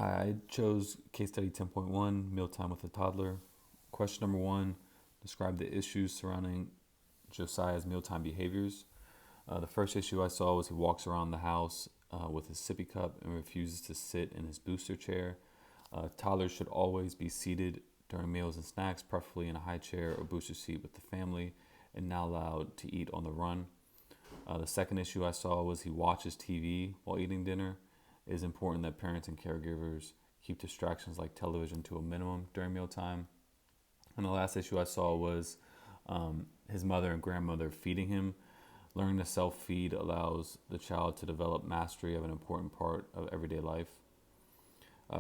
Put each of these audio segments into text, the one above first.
Hi, I chose case study 10.1, mealtime with a toddler. Question number one, describe the issues surrounding Josiah's mealtime behaviors. The first issue I saw was he walks around the house with his sippy cup and refuses to sit in his booster chair. Toddlers should always be seated during meals and snacks, preferably in a high chair or booster seat with the family, and not allowed to eat on the run. The second issue I saw was he watches TV while eating dinner. It is important that parents and caregivers keep distractions like television to a minimum during mealtime. And the last issue I saw was his mother and grandmother feeding him. Learning to self feed allows the child to develop mastery of an important part of everyday life.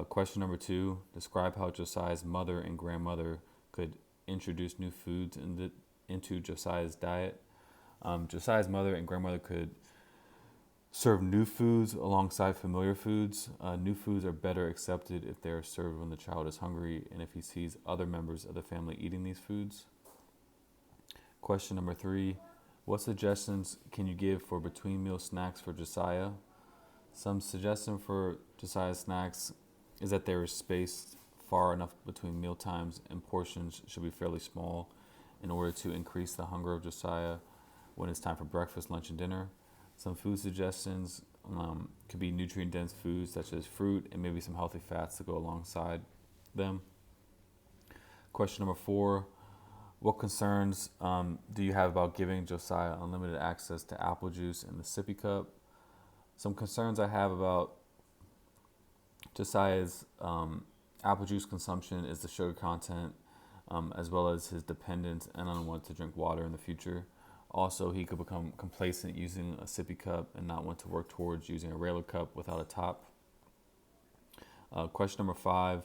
Question number two, describe how Josiah's mother and grandmother could introduce new foods into Josiah's diet. Josiah's mother and grandmother could serve new foods alongside familiar foods. New foods are better accepted if they are served when the child is hungry and if he sees other members of the family eating these foods. Question number three, what suggestions can you give for between meal snacks for Josiah? Some suggestion for Josiah's snacks is that there is space far enough between meal times and portions should be fairly small in order to increase the hunger of Josiah when it's time for breakfast, lunch, and dinner. Some food suggestions could be nutrient-dense foods such as fruit and maybe some healthy fats to go alongside them. Question number four, what concerns do you have about giving Josiah unlimited access to apple juice in the sippy cup? Some concerns I have about Josiah's apple juice consumption is the sugar content, as well as his dependence and unwanted to drink water in the future. Also, he could become complacent using a sippy cup and not want to work towards using a regular cup without a top. Question number five,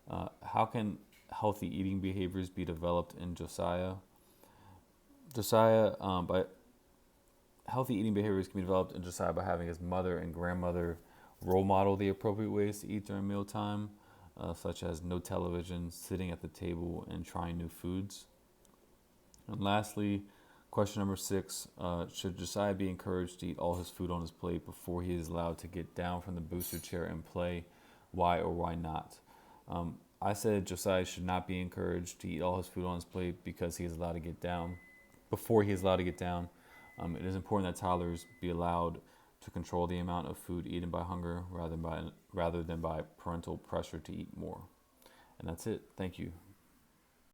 how can healthy eating behaviors be developed in Josiah? By healthy eating behaviors can be developed in Josiah by having his mother and grandmother role model the appropriate ways to eat during mealtime, such as no television, sitting at the table, and trying new foods. And lastly, question number six, should Josiah be encouraged to eat all his food on his plate before he is allowed to get down from the booster chair and play? Why or why not? I said Josiah should not be encouraged to eat all his food on his plate because he is allowed to get down. Before he is allowed to get down, it is important that toddlers be allowed to control the amount of food eaten by hunger rather than by parental pressure to eat more. And that's it. Thank you.